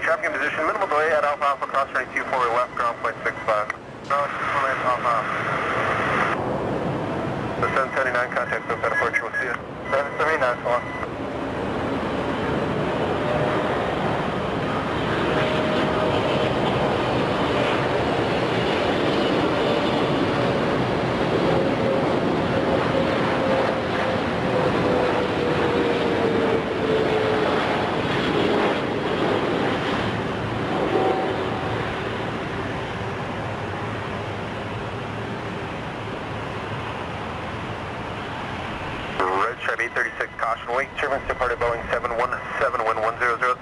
traffic in position, minimal delay at Alpha Alpha, cross running 24 left, ground point 65. No, it's just one Alpha Alpha. The 779 contact, so approach, we'll see you. 779, come on. Stripe 836, caution, wake, turbines departed Boeing 717, wind 100.